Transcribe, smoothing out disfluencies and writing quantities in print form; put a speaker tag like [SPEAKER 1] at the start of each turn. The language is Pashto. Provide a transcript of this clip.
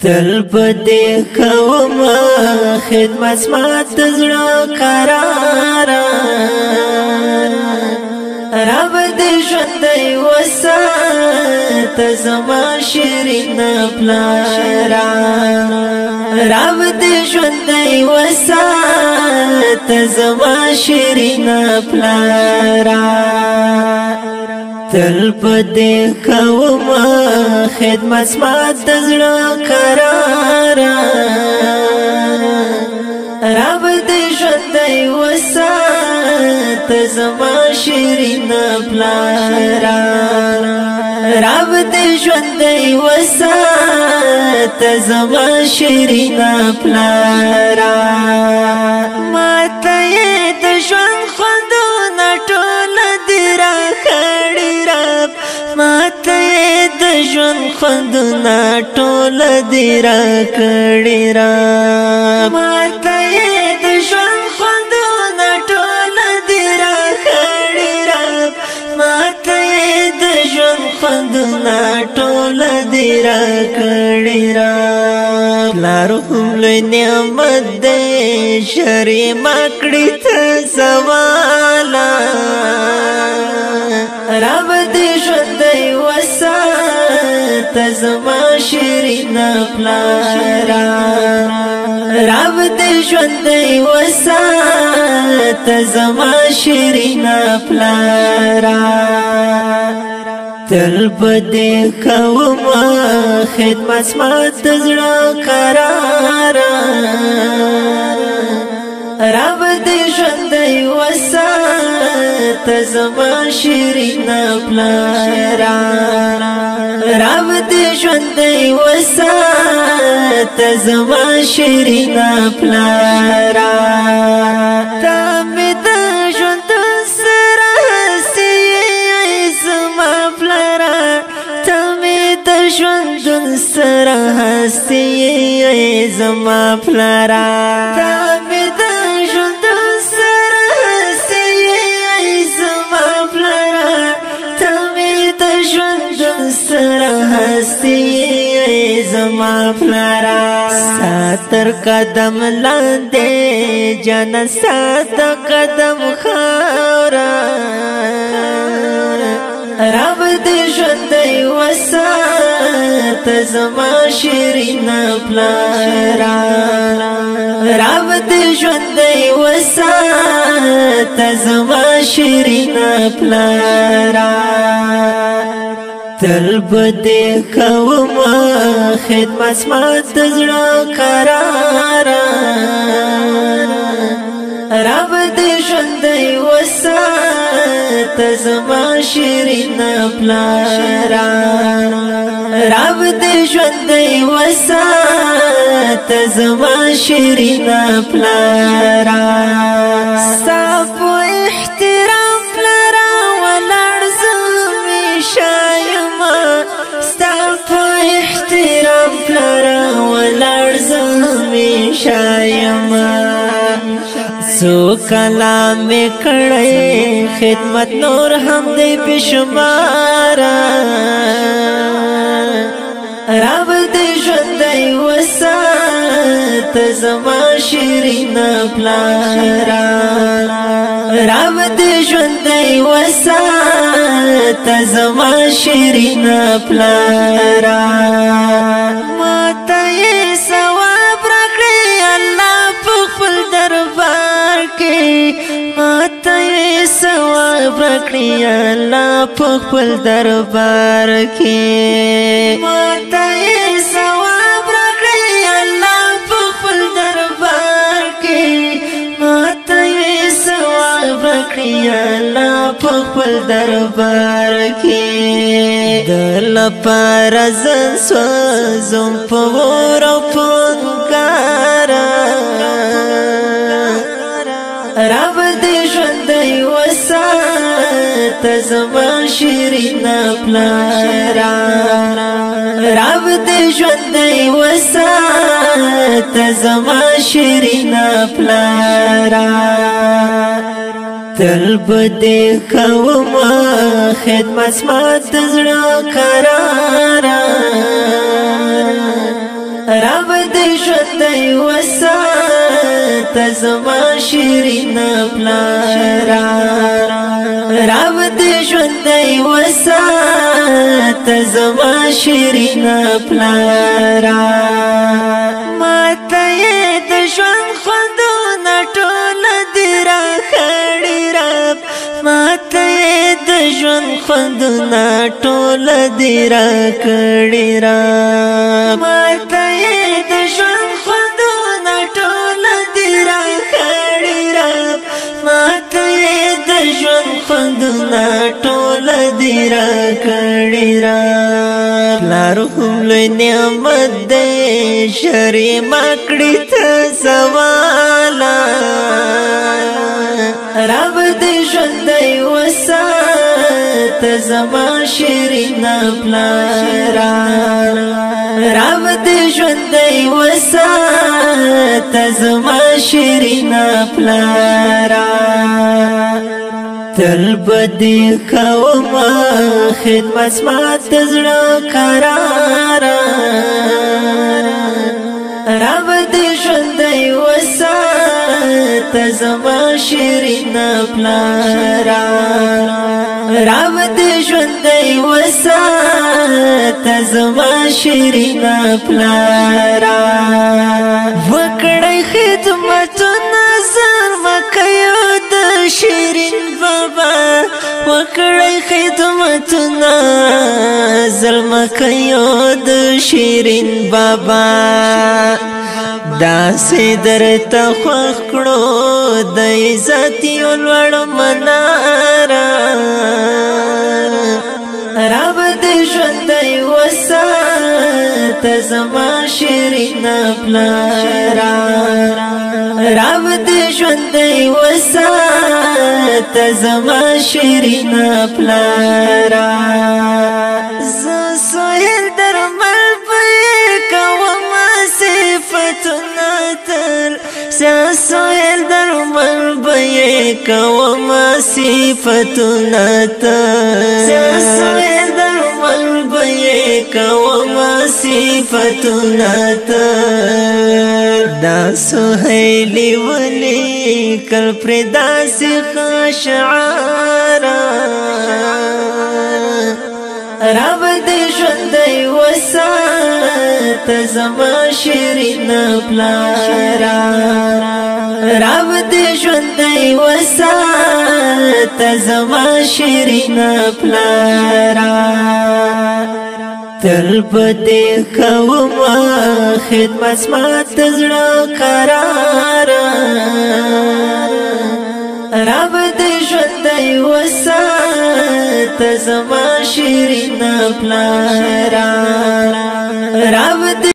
[SPEAKER 1] تل پدې کوم خدمت زما د زړه قراره رب دې ژوندی وساته زما شیرین پلاره رب دې ژوندی وساته زما شیرین پلاره تل پدې کوم خدمت زما د زړه قراره رب دې ژوندی وساته زما شیرین پلاره رب دې ژوندی وساته زما شیرین پلاره ماته د ژوند خوندونه ټول دې راکړي رب ماته د ژوند خوندونه ټول دې راکړي رب ماته د ژوند خوندونه ټول دې راکړي رب ماته د ژوند خوندونه ټول دې راکړي رب لارو هم لوی نعمت دې شرې مکړې ته زواله رب دې ژوندی وساته زما شیرین پلاره رب دې ژوندی وساته زما شیرین پلاره تل پدې کوم خدمت زما د زړه قراره رب دې ژوندی وساته زما شیرین پلاره رب دې ژوندی وساته زما شیرین پلاره تا مې د ژوند سره هسې زما پلاره تا مې د ژوند سره هسې زما پلاره تا مې د ژوند سره هسې زما پلاره تا مې د ژوند سره هسې زما پلاره ساتر قدم لاندې جانا سات قدم خاورا رب دې ژوندی وساته زما شیرین پلاره رب دې ژوندی وساته زما شیرین پلاره تل پدې کوم خدمت زما د زړه قراره رب دې ژوندی وساته زما شیرین پلاره رب دې ژوندی وساته زما شیرین پلاره ستا په احترام پلاره ولاړ زمې شایمه ستا په احترام پلاره ولاړ زمې شایمه سو کلام کړه خدمت نور هم دې بشمارا رب دې ژوندی وساته زما شیرین پلاره رب دې ژوندی وساته زما شیرین پلاره ماته ثواب راکړي الله په خپل دربار کې ماته ثواب راکړي الله په خپل دربار کې ماته ثواب راکړي الله په خپل دربار کې ماته ثواب راکړي الله په خپل دربار کې دل پر زن سوزم په ور او پنګارا رب دې ژوندی وساته زما شیرین پلاره رب دې ژوندی وساته زما شیرین پلاره تل پدې کوم خدمت زما د زړه قراره رب دې ژوندی وسات زما شیرین پلارا رب دې ژوندی وسات زما شیرین پلارا ماته د ژوند خوندونه ټول دې راکړي رب ماته د ژوند خوندونه ټول دې راکړي رب ماته د ژوند خوندونه ټول دې راکړي رب ماته د ژوند خوندونه ټول دې راکړي رب پلار هم لوی نعمت دی شرې ما کړې ته زواله رب دې ژوندی وسات زما شیرین پلارا رب دې ژوندی وسات زما شیرین پلارا تل بدی کوما خدمت مات زړه قرارا رب دې ژوندی وسات زما شیرین پلارا رب دې ژوندی وسات زما شیرین پلارا وکړی خدمتونه زر مکیو د شیرین بابا وکړی خدمتونه زلمه کيو د شیرین بابا داسې درته خوښ کړو د عزت یو لوړ مناره رب دې ژوندی وسات زما شیرین پلارا رب دې ژوندی وسات زما شیرین پلارا زه سوهیل درمل پې کوم صفتونه تر زه سوهیل درمل پې کوم صفتونه تر زه سوهیل درمل پې کوم صفتونه تر دا سهیلی ولی کل پرداس خشعارا رب دې ژوندی وسات زما شیرین پلارا رب دې ژوندی وسات زما شیرین پلارا تل پدې کوما خدمت مات زړه قرارا رب دې ژوندی وسات زما شیرین پلارا رب